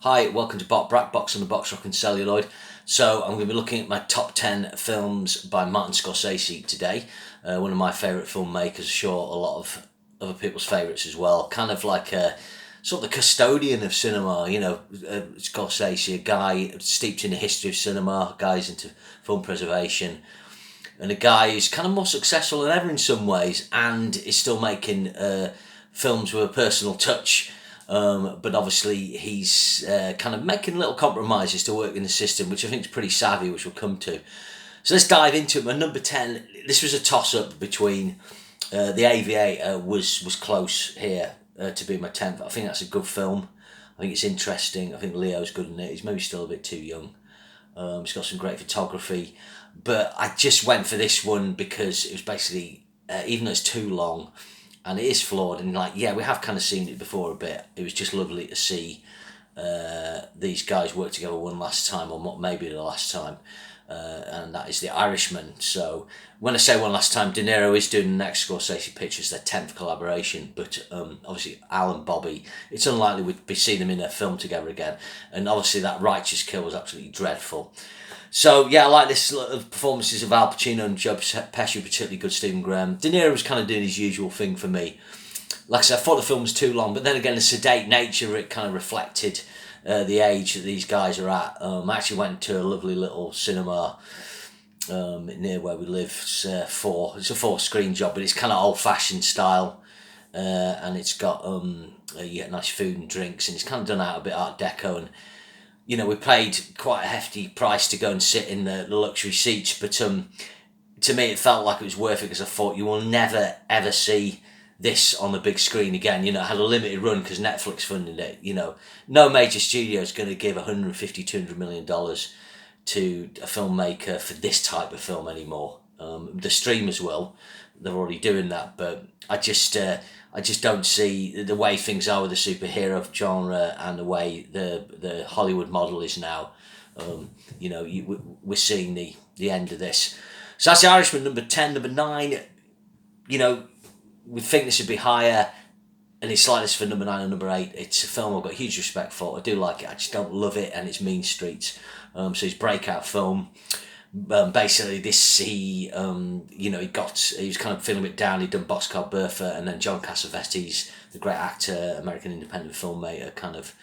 Hi, welcome to Black Box on the Box Rock and Celluloid. So I'm going to be looking at my top 10 films by Martin Scorsese today. One of my favourite filmmakers, sure a lot of other people's favourites as well. Kind of like a sort of the custodian of cinema, Scorsese, a guy steeped in the history of cinema, a guy who's into film preservation, and a guy who's kind of more successful than ever in some ways and is still making films with a personal touch. But obviously he's kind of making little compromises to work in the system, which I think is pretty savvy, which we'll come to. So let's dive into it. My number 10, this was a toss-up between The Aviator was close here to be my 10th. I think that's a good film. I think it's interesting. I think Leo's good in it. He's maybe still a bit too young. It's got some great photography. But I just went for this one because it was basically, even though it's too long, and it is flawed, and we have kind of seen it before a bit. It was just lovely to see these guys work together one last time, or what maybe the last time, and that is The Irishman. So when I say one last time, De Niro is doing the next Scorsese picture as their 10th collaboration, but obviously Al and Bobby, it's unlikely we'd be seeing them in a film together again, and obviously that Righteous Kill was absolutely dreadful. So yeah, I like this performances of Al Pacino and Joe Pesci, particularly good. Stephen Graham. De Niro was kind of doing his usual thing for me. Like I said, I thought the film was too long, but then again, the sedate nature of it kind of reflected the age that these guys are at. I actually went to a lovely little cinema near where we live. It's a 4-screen job, but it's kind of old-fashioned style, and it's got you get nice food and drinks, and it's kind of done out a bit Art Deco. And we paid quite a hefty price to go and sit in the luxury seats, but to me it felt like it was worth it, because I thought you will never ever see this on the big screen again. It had a limited run because Netflix funded it. No major studio is going to give $150-200 million to a filmmaker for this type of film anymore. The streamers will. They're already doing that, but I just don't see the way things are with the superhero genre and the way the Hollywood model is now. We're seeing the end of this. So that's The Irishman, number 10. Number 9, we think this would be higher, and it's like this for number 9 and number 8. It's a film I've got huge respect for. I do like it. I just don't love it, and it's Mean Streets. So his breakout film. Basically, he was kind of feeling a bit down. He'd done Boxcar Bertha, and then John Cassavetes, the great actor, American independent filmmaker, kind of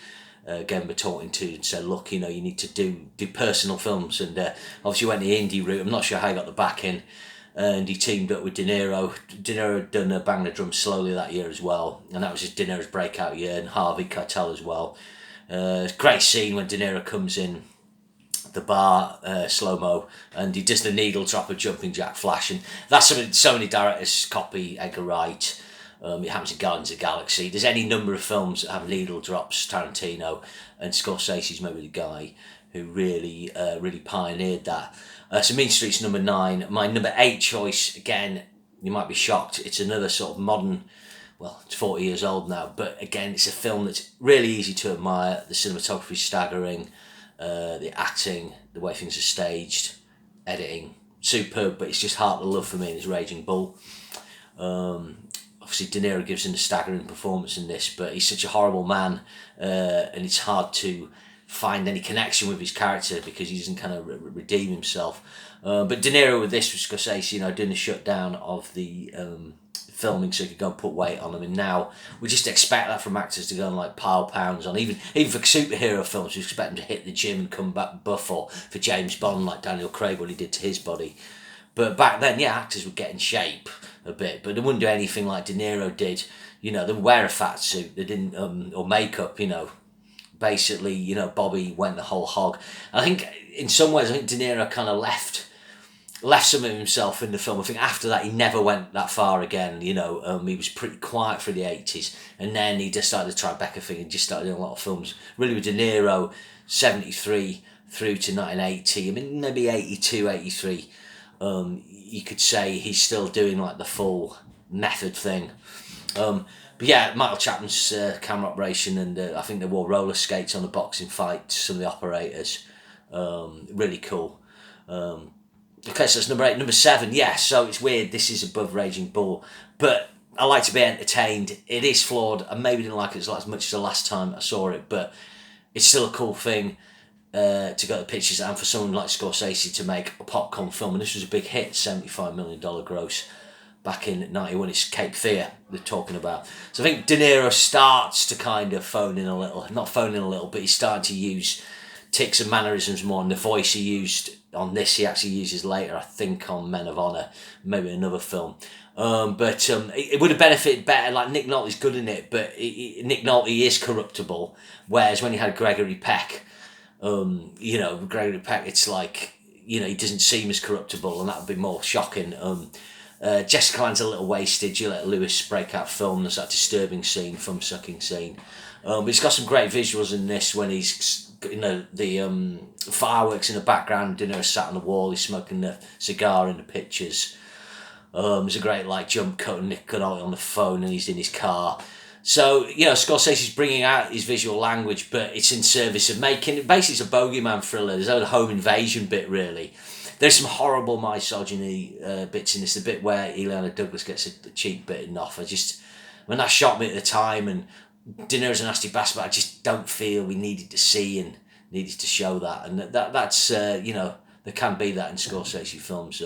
gave him a talking to and said, look, you need to do personal films, and obviously went the indie route. I'm not sure how he got the backing, and he teamed up with De Niro. De Niro had done Bang the Drum Slowly that year as well, and that was just De Niro's breakout year, and Harvey Keitel as well. Great scene when De Niro comes in the bar, slow-mo, and he does the needle drop of Jumping Jack Flash, and that's something so many directors copy. Edgar Wright, it happens in Guardians of the Galaxy. There's any number of films that have needle drops. Tarantino, and Scorsese's maybe the guy who really pioneered that. So Mean Streets, number 9. My number 8 choice, again, you might be shocked, it's another sort of modern, well, it's 40 years old now, but again, it's a film that's really easy to admire. The cinematography is staggering. The acting, the way things are staged, editing, superb, but it's just Heart of Love for me, and it's Raging Bull. Obviously De Niro gives him a staggering performance in this, but he's such a horrible man, and it's hard to find any connection with his character because he doesn't kind of redeem himself. But De Niro with this, with Scorsese, doing the shutdown of the filming so he could go and put weight on them, and now we just expect that from actors to go and pile pounds on, even for superhero films we expect them to hit the gym and come back buff, or for James Bond like Daniel Craig, what he did to his body. But back then, actors would get in shape a bit, but they wouldn't do anything like De Niro did. They would wear a fat suit, they didn't or makeup. Basically, Bobby went the whole hog. I think in some ways, De Niro kind of left some of himself in the film. I think after that he never went that far again. He was pretty quiet for the 80s, and then he just started the Tribeca thing and just started doing a lot of films. Really with De Niro, 73 through to 1980. I mean, maybe 82, 83. You could say he's still doing the full method thing. But yeah, Michael Chapman's camera operation, and I think they wore roller skates on the boxing fight, some of the operators. Really cool. Okay, so it's number 8. Number 7, so it's weird, this is above Raging Bull, but I like to be entertained. It is flawed. I maybe didn't like it as much as the last time I saw it, but it's still a cool thing to go to the pictures, and for someone like Scorsese to make a popcorn film, and this was a big hit, $75 million gross back in '91. It's Cape Fear they're talking about. So I think De Niro starts to kind of phone in a little, not phone in a little, but he's starting to use tics and mannerisms more, and the voice he used on this he actually uses later, I think, on Men of Honor, maybe another film. But it would have benefited better. Like, Nick Nolte's good in it, but Nick Nolte is corruptible, whereas when you had Gregory Peck, Gregory Peck, it's like, he doesn't seem as corruptible, and that would be more shocking. Jessica Lange's a little wasted. Juliette Lewis breakout film. There's that disturbing scene, thumb sucking scene. But he's got some great visuals in this when he's, the fireworks in the background. De Niro sat on the wall. He's smoking the cigar in the pictures. There's a great jump cut of Nick Nolte on the phone, and he's in his car. So, Scorsese's bringing out his visual language, but it's in service of making it. Basically, it's a bogeyman thriller. There's a home invasion bit, really. There's some horrible misogyny bits in this. The bit where Ileana Douglas gets a cheek bitten off. When that shocked me at the time, and De Niro's a nasty bastard, but I just don't feel we needed to see and needed to show that. And that's there can be that in Scorsese films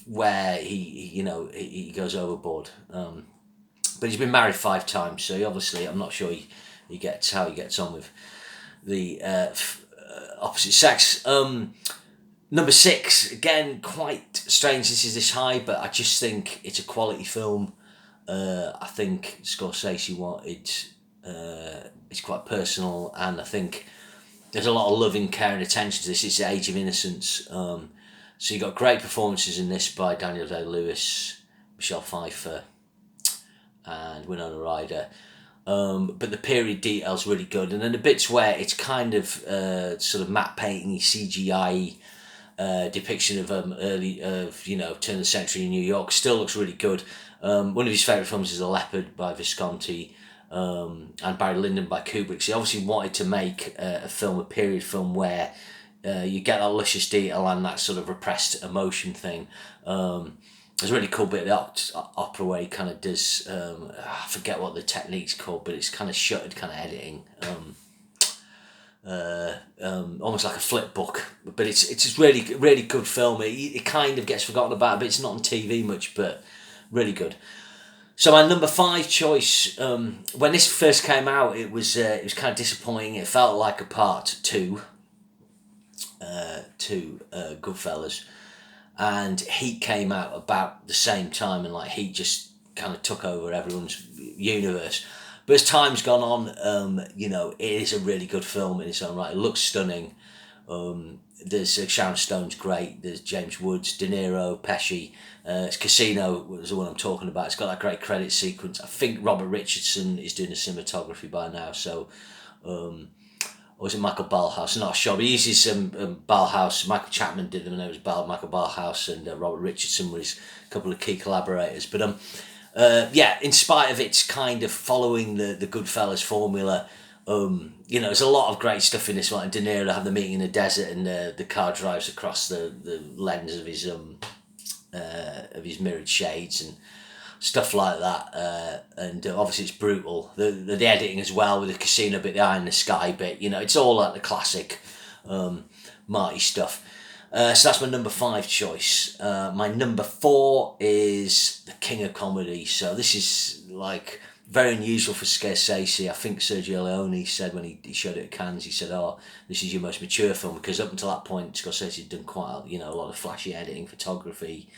where he goes overboard. But he's been married 5 times, so obviously I'm not sure he gets how he gets on with the opposite sex. Number 6, again, quite strange this is this high, but I just think it's a quality film. I think Scorsese wanted, it's quite personal, and I think there's a lot of loving care and attention to this. It's the Age of Innocence. So you got great performances in this by Daniel Day-Lewis, Michelle Pfeiffer, and Winona Ryder. But the period detail's really good, and then the bits where it's kind of sort of matte painting, CGI depiction of turn of the century in New York still looks really good. One of his favourite films is The Leopard by Visconti, and Barry Lyndon by Kubrick. So he obviously wanted to make a period film where you get that luscious detail and that sort of repressed emotion thing. There's a really cool bit of the opera where he kind of does, I forget what the technique's called, but it's kind of shuttered kind of editing. Almost like a flip book, but it's a really, really good film. It kind of gets forgotten about, but it's not on TV much, but really good. So my number 5 choice, when this first came out, it was kind of disappointing. It felt like a part 2 to Goodfellas, and Heat came out about the same time, and Heat just kind of took over everyone's universe. But as time's gone on, it is a really good film in its own right. It looks stunning. There's Sharon Stone's great. There's James Woods, De Niro, Pesci. It's Casino was the one I'm talking about. It's got that great credit sequence. I think Robert Richardson is doing the cinematography by now. So, or was it Michael Ballhaus? Not sure. But he uses Ballhaus. Michael Chapman did them, and it was Michael Ballhaus and Robert Richardson were his couple of key collaborators. But in spite of its kind of following the Goodfellas formula, there's a lot of great stuff in this one. De Niro have the meeting in the desert, and the car drives across the lens of his mirrored shades and stuff like that. And obviously it's brutal. The editing as well, with the casino bit, the eye in the sky bit. It's all like the classic Marty stuff. So that's my number 5 choice. My number 4 is the King of Comedy. So this is very unusual for Scorsese. I think Sergio Leone said when he showed it at Cannes, he said, "Oh, this is your most mature film," because up until that point, Scorsese had done quite a lot of flashy editing, photography.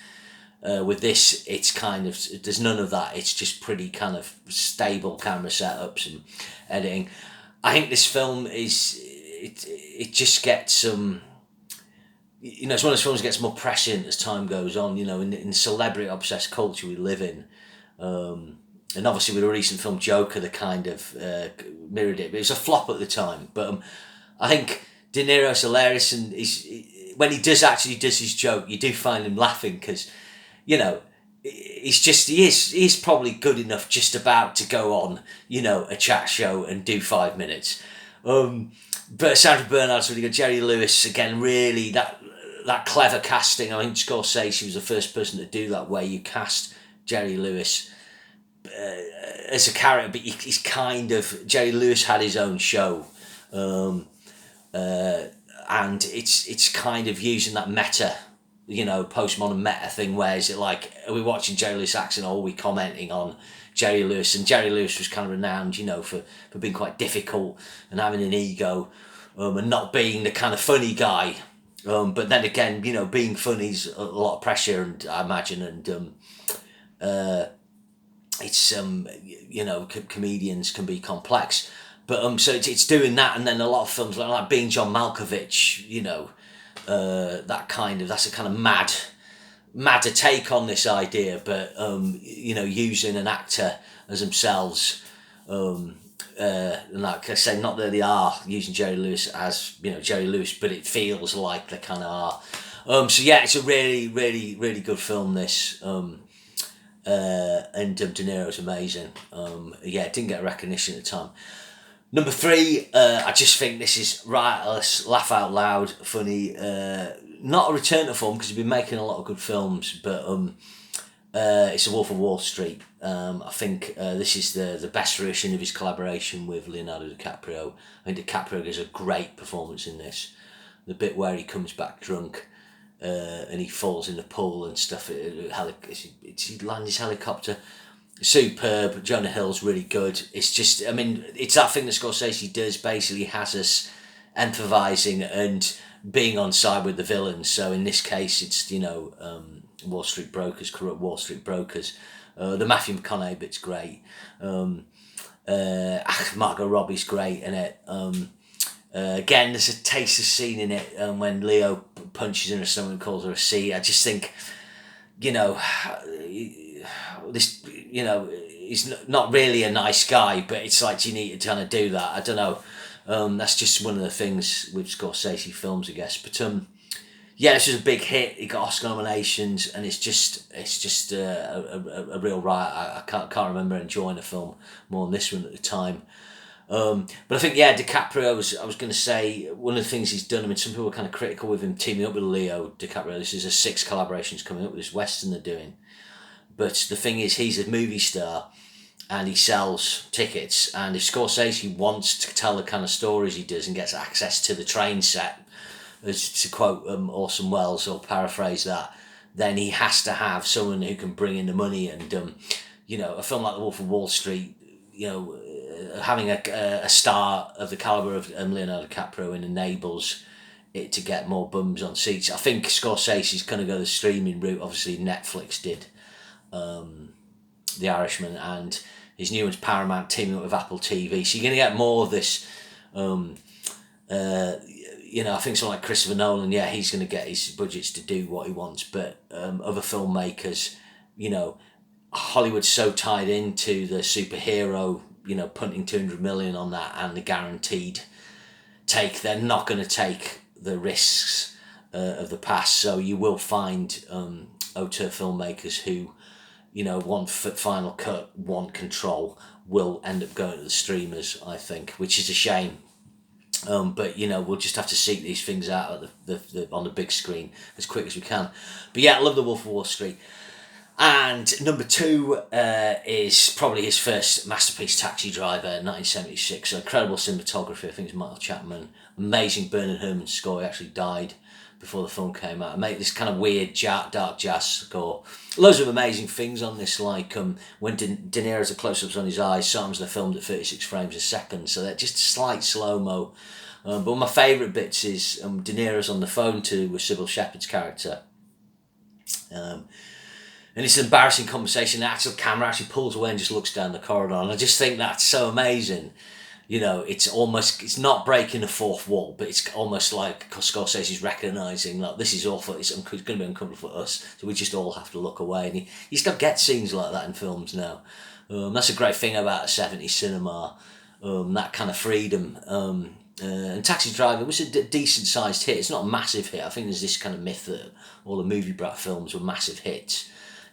With this, it's kind of, there's none of that. It's just pretty kind of stable camera setups and editing. I think this film it just gets some. It's one of those films that gets more prescient as time goes on. In the celebrity obsessed culture we live in. And obviously with the recent film Joker, they kind of mirrored it. But it was a flop at the time. But I think De Niro's hilarious, and when he does his joke, you do find him laughing because, he is probably good enough just about to go on, a chat show and do 5 minutes. But Sandra Bernhard's really good. Jerry Lewis, again, really that clever casting. I think Scorsese was the first person to do that, where you cast Jerry Lewis as a character, but he's kind of, Jerry Lewis had his own show And it's kind of using that meta, postmodern meta thing. Where is it like, are we watching Jerry Lewis accent, or are we commenting on Jerry Lewis? And Jerry Lewis was kind of renowned, for being quite difficult and having an ego, and not being the kind of funny guy. But then again, being funny's a lot of pressure, and I imagine, and it's comedians can be complex. But so it's doing that, and then a lot of films like Being John Malkovich, that's a kind of madder take on this idea, but using an actor as themselves, and like I say, not that they are using Jerry Lewis as Jerry Lewis, but it feels like they kind of are. So yeah, it's a really, really, really good film. This. And De Niro's amazing. It didn't get recognition at the time. Number 3, I just think this is riotous, laugh out loud, funny. Not a return to form, because he's been making a lot of good films, but it's The Wolf of Wall Street. I think this is the best fruition of his collaboration with Leonardo DiCaprio. I think DiCaprio gives a great performance in this. The bit where he comes back drunk, and he falls in the pool and stuff. He lands his helicopter. Superb. Jonah Hill's really good. It's just, it's that thing that Scorsese does. Basically, has us empathising and being on side with the villains. So in this case, it's Wall Street brokers, corrupt Wall Street brokers. The Matthew McConaughey bit's great. Margot Robbie's great in it. Again, there's a tasteless scene in it when Leo punches in her stomach and calls her a C. I just think, this, he's not really a nice guy, but it's like, you need to kind of do that. I don't know. That's just one of the things with Scorsese films, I guess. But this was a big hit. He got Oscar nominations, and it's just a real riot. I can't remember enjoying a film more than this one at the time. But I think, DiCaprio, I was going to say, one of the things he's done, some people were kind of critical with him teaming up with Leo DiCaprio. This is a 6 collaborations coming up with this Western they're doing. But the thing is, he's a movie star, and he sells tickets. And if Scorsese wants to tell the kind of stories he does and gets access to the train set, as to quote Orson Welles, or paraphrase that, then he has to have someone who can bring in the money. And, a film like The Wolf of Wall Street, having a star of the calibre of Leonardo DiCaprio enables it to get more bums on seats. I think Scorsese's going to go the streaming route. Obviously, Netflix did The Irishman, and his new one's Paramount teaming up with Apple TV. So you're going to get more of this. I think someone like Christopher Nolan, he's going to get his budgets to do what he wants. But other filmmakers, Hollywood's so tied into the superhero, punting 200 million on that and the guaranteed take, they're not going to take the risks of the past. So you will find auteur filmmakers who, want final cut, want control, will end up going to the streamers, I think, which is a shame. But we'll just have to seek these things out at on the big screen as quick as we can. But I love The Wolf of Wall Street. And number 2 is probably his first masterpiece, Taxi Driver, 1976. So incredible cinematography. I think it's Michael Chapman. Amazing Bernard Herrmann score. He actually died before the film came out. Made this kind of weird, dark jazz score. Loads of amazing things on this, like when De Niro's close-ups on his eyes. Sometimes they're filmed at 36 frames a second, so they're just slight slow-mo. But one of my favourite bits is De Niro's on the phone with Sybil Shepherd's character. And it's an embarrassing conversation. The actual camera actually pulls away and just looks down the corridor. And I just think that's so amazing. It's not breaking the fourth wall, but it's almost like Scorsese's recognising, like, this is awful, it's going to be uncomfortable for us, so we just all have to look away. And you still get scenes like that in films now. That's a great thing about 70s cinema, that kind of freedom. And Taxi Driver was a decent-sized hit. It's not a massive hit. I think there's this kind of myth that all the movie brat films were massive hits.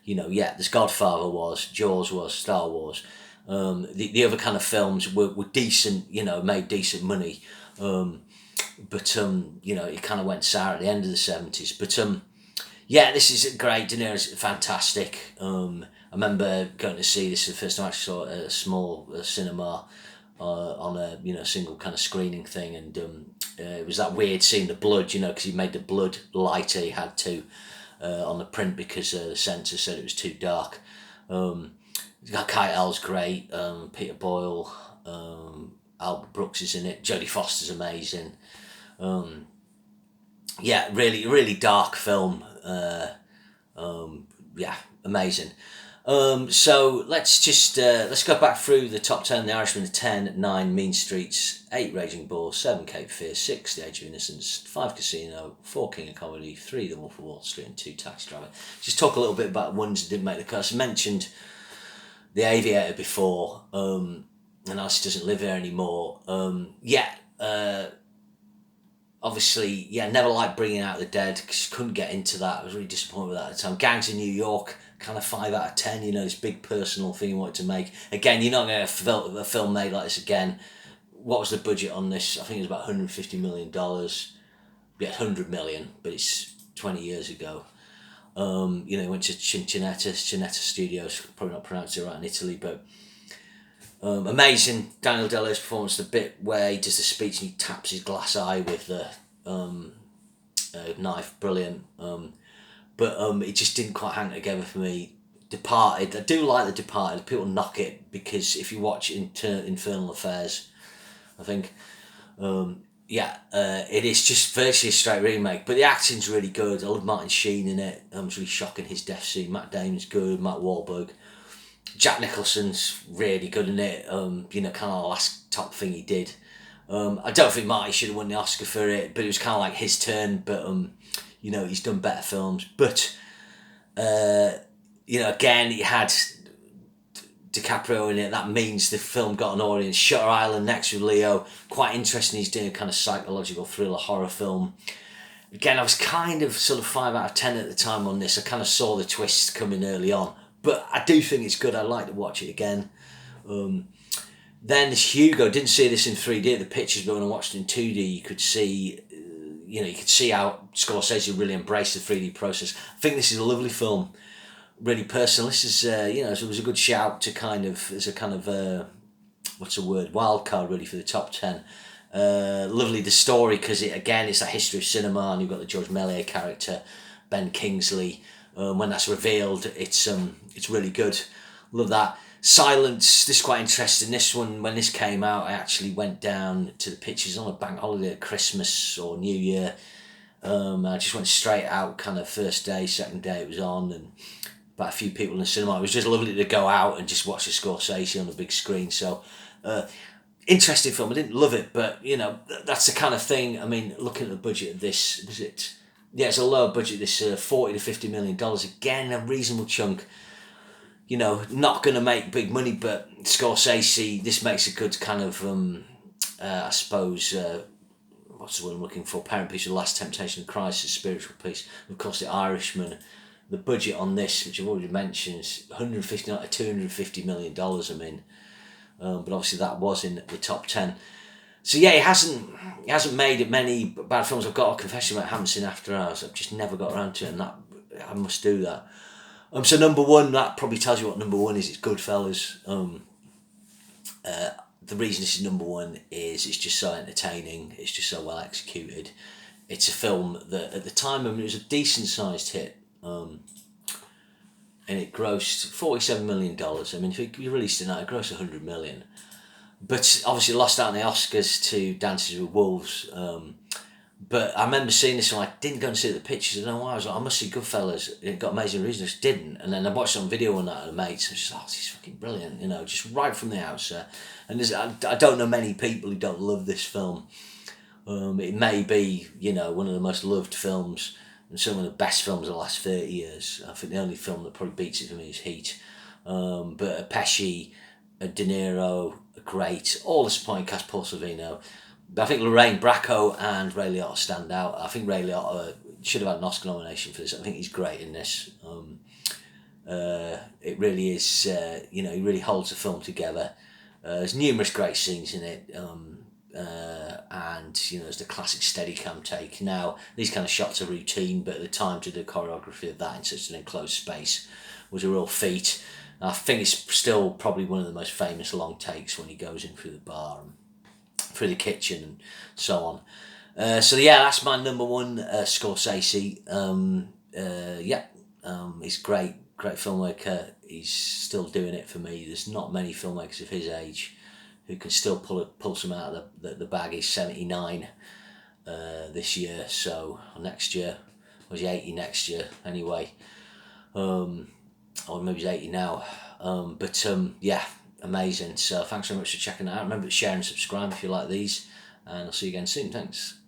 There's Godfather was, Jaws was, Star Wars. The other kind of films were decent, made decent money. But it kind of went sour at the end of the 70s. But this is great. De Niro's fantastic. I remember going to see this the first time I actually saw it at a small cinema. on a single kind of screening thing, and it was that weird seeing the blood, because he made the blood lighter. He had to on the print because the censor said it was too dark. Keitel's great. Peter Boyle, Albert Brooks is in it. Jodie Foster's amazing. Yeah, really, really dark film. Yeah, amazing. So let's go back through the top 10. The Irishman, 10, 9 Mean Streets, 8 Raging Bull, 7 Cape Fear, 6 The Age of Innocence, 5 Casino, 4 King of Comedy, 3 The Wolf of Wall Street, and 2 Taxi Driver. Just talk a little bit about ones that didn't make the cut. I mentioned The Aviator before, and obviously doesn't live there anymore. Obviously, never liked Bringing Out the Dead because couldn't get into that. I was really disappointed with that at the time. Gangs in New York, kind of 5 out of 10. This big personal thing you wanted to make. Again, you're not going to get a film made like this again. What was the budget on this? I think it was about $150 million. Yeah, 100 million, but it's 20 years ago. He went to Cinetta Studios. Probably not pronounced it right in Italy, but amazing. Daniel Day-Lewis' performance, the bit where he does the speech and he taps his glass eye with the knife, brilliant. But it just didn't quite hang together for me. Departed, I do like The Departed. People knock it because if you watch Infernal Affairs, I think, it is just virtually a straight remake. But the acting's really good. I love Martin Sheen in it. It's really shocking, his death scene. Matt Damon's good. Matt Wahlberg. Jack Nicholson's really good in it. Kind of the last top thing he did. I don't think Marty should have won the Oscar for it, but it was kind of like his turn. But he's done better films. But again, he had DiCaprio in it. That means the film got an audience. Shutter Island next with Leo, quite interesting. He's doing a kind of psychological thriller horror film. Again, I was kind of sort of 5 out of 10 at the time on this. I kind of saw the twist coming early on. But I do think it's good. I'd like to watch it again. Then there's Hugo. Didn't see this in 3D at the pictures, but when I watched it in 2D, you could see, how Scorsese really embraced the 3D process. I think this is a lovely film, really personal. This is, it was a good shout to as a kind of, wild card really for the top 10. Lovely the story because it's a history of cinema, and you've got the George Méliès character, Ben Kingsley. When that's revealed, it's really good. Love that. Silence, this is quite interesting. This one, when this came out, I actually went down to the pictures on a bank holiday at Christmas or New Year. I just went straight out, kind of first day, second day it was on, and about a few people in the cinema. It was just lovely to go out and just watch the Scorsese on the big screen. So, interesting film. I didn't love it, but, that's the kind of thing. I mean, looking at the budget of this, was it... Yeah, it's a low budget, this $40 to $50 million. Again, a reasonable chunk. Not going to make big money, but Scorsese, this makes a good kind of, I suppose, what's the word I'm looking for? Parent piece of The Last Temptation of Christ, a spiritual piece. Of course, The Irishman. The budget on this, which I've already mentioned, is $150 to $250 million, but obviously that was in the top 10. So yeah, he hasn't made many bad films. I've got a confession about I haven't seen After Hours. I've just never got around to it, and that I must do that. So number one, that probably tells you what number one is. It's Goodfellas. The reason this is number one is it's just so entertaining. It's just so well executed. It's a film that at the time, it was a decent sized hit, and it grossed $47 million. I mean, if you released it now, it grossed $100 million. But obviously lost out on the Oscars to Dances with Wolves. But I remember seeing this one. I didn't go and see the pictures. I don't know why. I was like, I must see Goodfellas. It got amazing reviews. I just didn't. And then I watched it on video one night with mates. I was just like, this is fucking brilliant. Just right from the outset. And I don't know many people who don't love this film. It may be, one of the most loved films and some of the best films of the last 30 years. I think the only film that probably beats it for me is Heat. But Pesci, De Niro, great. All the supporting cast, Paul Sorvino. But I think Lorraine Bracco and Ray Liotta stand out. I think Ray Liotta should have had an Oscar nomination for this. I think he's great in this. It really is, he really holds the film together. There's numerous great scenes in it. And, there's the classic Steadicam take. Now, these kind of shots are routine, but at the time to do choreography of that in such an enclosed space was a real feat. I think it's still probably one of the most famous long takes when he goes in through the bar and through the kitchen and so on. So yeah, that's my number one, Scorsese. He's great filmmaker. He's still doing it for me. There's not many filmmakers of his age who can still pull some out of the bag. He's 79 this year, so or next year. Was he 80 next year? Anyway, or maybe he's 80 now. Yeah, amazing. So thanks very much for checking it out. Remember to share and subscribe if you like these, and I'll see you again soon. Thanks.